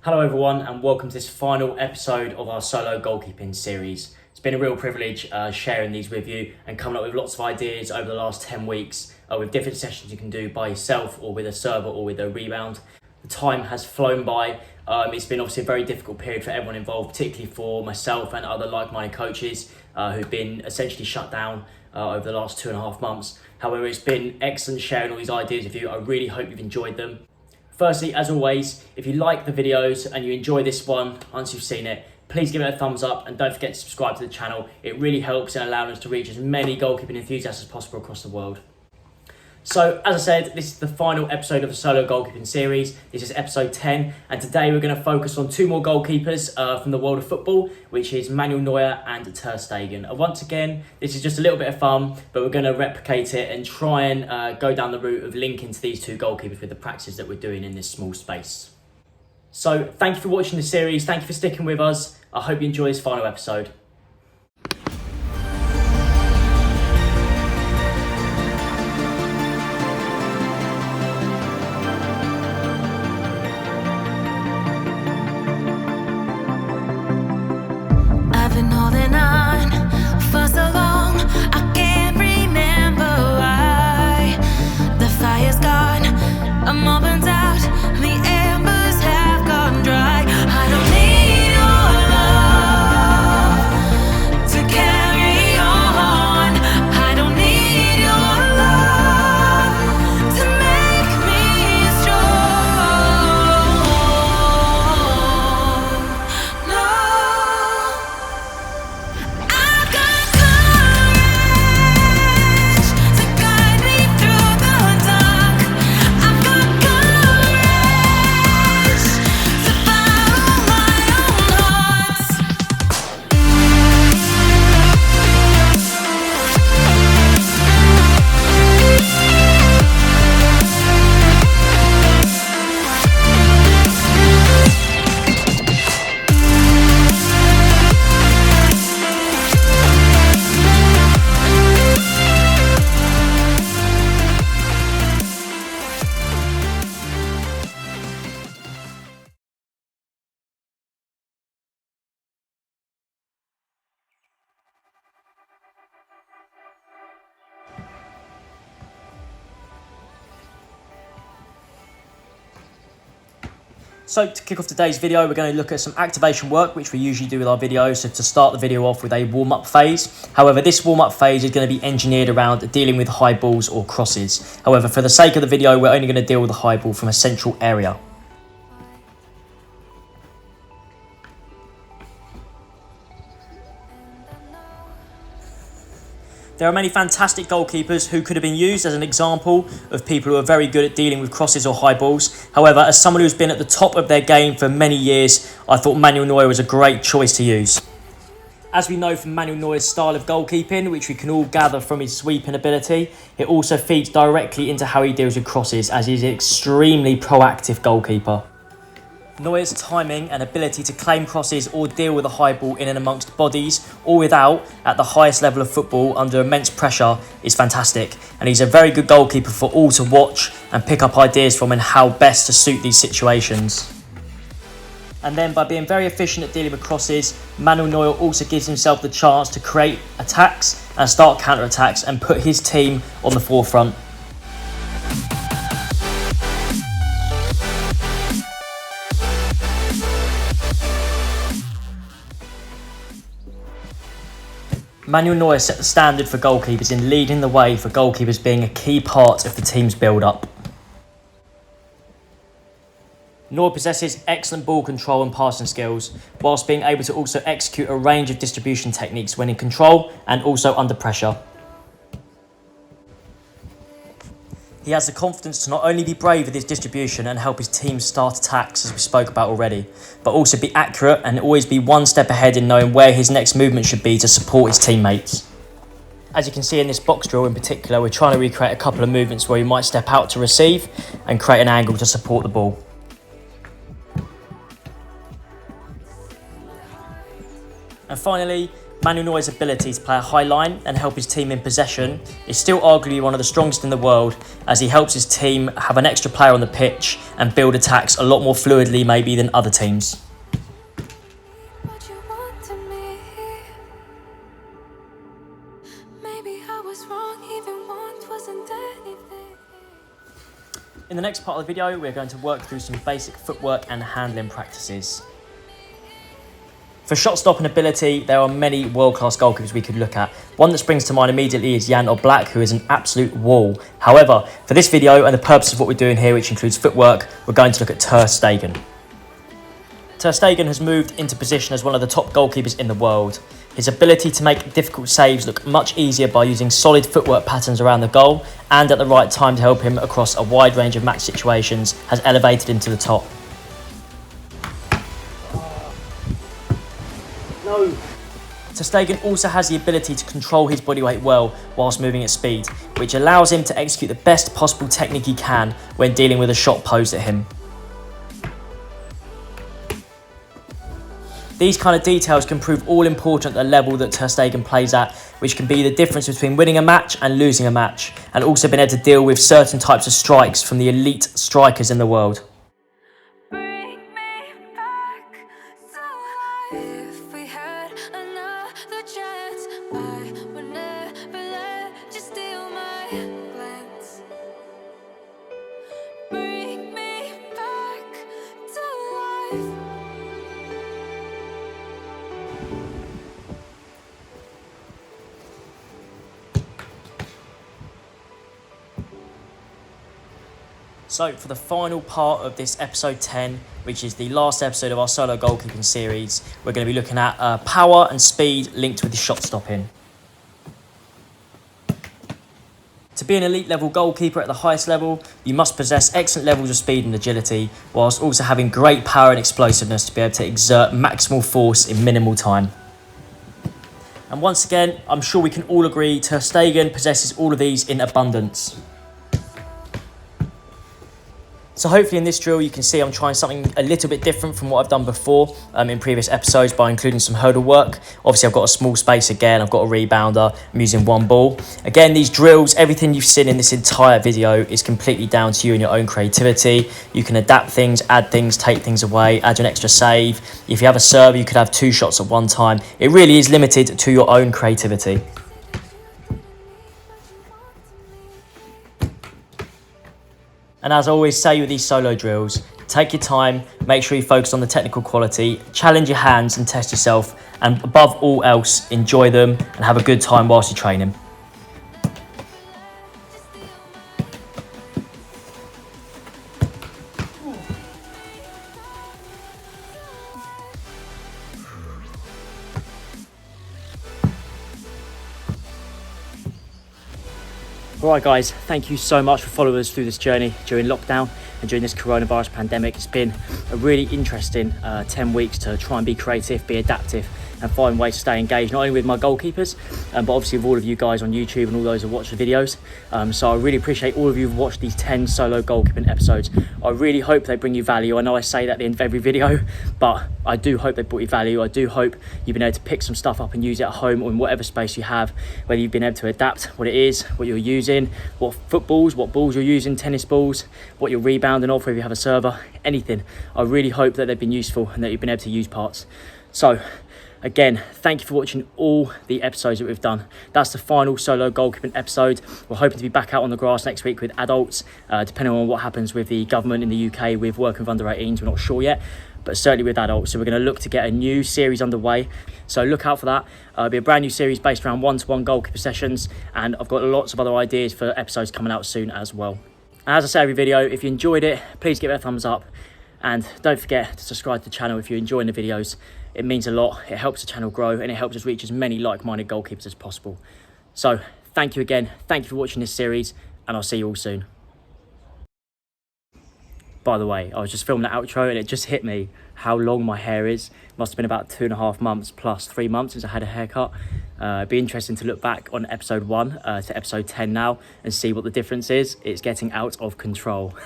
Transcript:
Hello everyone and welcome to this final episode of our solo goalkeeping series. It's been a real privilege sharing these with you and coming up with lots of ideas over the last 10 weeks with different sessions you can do by yourself or with a server or with a rebound. The time has flown by. It's been obviously a very difficult period for everyone involved, particularly for myself and other like-minded coaches who've been essentially shut down over the last 2.5 months. However, it's been excellent sharing all these ideas with you. I really hope you've enjoyed them. Firstly, as always, if you like the videos and you enjoy this one, once you've seen it, please give it a thumbs up and don't forget to subscribe to the channel. It really helps in allowing us to reach as many goalkeeping enthusiasts as possible across the world. So, as I said, this is the final episode of the solo goalkeeping series. This is episode 10, and today we're going to focus on two more goalkeepers from the world of football, which is Manuel Neuer and Ter Stegen. Once again, this is just a little bit of fun, but we're going to replicate it and try and go down the route of linking to these two goalkeepers with the practices that we're doing in this small space. So, thank you for watching the series. Thank you for sticking with us. I hope you enjoy this final episode. So to kick off today's video, we're going to look at some activation work, which we usually do with our videos. So to start the video off with a warm-up phase. However, this warm-up phase is going to be engineered around dealing with high balls or crosses. However, for the sake of the video, we're only going to deal with the high ball from a central area. There are many fantastic goalkeepers who could have been used as an example of people who are very good at dealing with crosses or high balls. However, as someone who's been at the top of their game for many years, I thought Manuel Neuer was a great choice to use. As we know from Manuel Neuer's style of goalkeeping, which we can all gather from his sweeping ability, it also feeds directly into how he deals with crosses, as he's an extremely proactive goalkeeper. Neuer's timing and ability to claim crosses or deal with a high ball in and amongst bodies or without at the highest level of football under immense pressure is fantastic, and he's a very good goalkeeper for all to watch and pick up ideas from and how best to suit these situations. And then by being very efficient at dealing with crosses, Manuel Neuer also gives himself the chance to create attacks and start counter-attacks and put his team on the forefront. Manuel Neuer set the standard for goalkeepers in leading the way for goalkeepers being a key part of the team's build-up. Neuer possesses excellent ball control and passing skills, whilst being able to also execute a range of distribution techniques when in control and also under pressure. He has the confidence to not only be brave with his distribution and help his team start attacks, as we spoke about already, but also be accurate and always be one step ahead in knowing where his next movement should be to support his teammates. As you can see in this box drill in particular, we're trying to recreate a couple of movements where he might step out to receive and create an angle to support the ball. And finally, Manuel Neuer's ability to play a high line and help his team in possession is still arguably one of the strongest in the world, as he helps his team have an extra player on the pitch and build attacks a lot more fluidly maybe than other teams. In the next part of the video, we're going to work through some basic footwork and handling practices. For shot stopping ability, there are many world-class goalkeepers we could look at. One that springs to mind immediately is Jan Oblak, who is an absolute wall. However, for this video and the purpose of what we're doing here, which includes footwork, we're going to look at Ter Stegen. Ter Stegen has moved into position as one of the top goalkeepers in the world. His ability to make difficult saves look much easier by using solid footwork patterns around the goal and at the right time to help him across a wide range of match situations has elevated him to the top. No. Ter Stegen also has the ability to control his body weight well whilst moving at speed, which allows him to execute the best possible technique he can when dealing with a shot posed at him. These kind of details can prove all important at the level that Ter Stegen plays at, which can be the difference between winning a match and losing a match, and also being able to deal with certain types of strikes from the elite strikers in the world. So for the final part of this episode 10, which is the last episode of our solo goalkeeping series, we're going to be looking at power and speed linked with the shot stopping. To be an elite level goalkeeper at the highest level, you must possess excellent levels of speed and agility, whilst also having great power and explosiveness to be able to exert maximal force in minimal time. And once again, I'm sure we can all agree Ter Stegen possesses all of these in abundance. So hopefully in this drill you can see I'm trying something a little bit different from what I've done before in previous episodes by including some hurdle work. Obviously I've got a small space again, I've got a rebounder, I'm using one ball. Again, these drills, everything you've seen in this entire video is completely down to you and your own creativity. You can adapt things, add things, take things away, add an extra save. If you have a serve, you could have 2 shots at one time. It really is limited to your own creativity. And as I always say with these solo drills, take your time, make sure you focus on the technical quality, challenge your hands and test yourself, and above all else, enjoy them and have a good time whilst you're training. Alright guys, thank you so much for following us through this journey during lockdown and during this coronavirus pandemic. It's been a really interesting 10 weeks to try and be creative, be adaptive and find ways to stay engaged, not only with my goalkeepers, but obviously with all of you guys on YouTube and all those who watch the videos. So I really appreciate all of you who've watched these 10 solo goalkeeping episodes. I really hope they bring you value. I know I say that at the end of every video, but I do hope they brought you value. I do hope you've been able to pick some stuff up and use it at home or in whatever space you have, whether you've been able to adapt what it is, what you're using, what footballs, what balls you're using, tennis balls, what you're rebounding off, whether you have a server, anything. I really hope that they've been useful and that you've been able to use parts. So again, thank you for watching all the episodes that we've done. That's the final solo goalkeeping episode. We're hoping to be back out on the grass next week with adults, depending on what happens with the government in the UK with working with under 18s. We're not sure yet, but certainly with adults. So we're going to look to get a new series underway. So look out for that. It'll be a brand new series based around one-to-one goalkeeper sessions, and I've got lots of other ideas for episodes coming out soon as well. And as I say every video, if you enjoyed it, please give it a thumbs up. And don't forget to subscribe to the channel if you're enjoying the videos. It means a lot, it helps the channel grow, and it helps us reach as many like-minded goalkeepers as possible. So thank you again, thank you for watching this series, and I'll see you all soon. By the way, I was just filming the outro and it just hit me how long my hair is. Must have been about 2.5 months plus 3 months since I had a haircut. It'd be interesting to look back on episode 1 to episode 10 now and see what the difference is. It's getting out of control.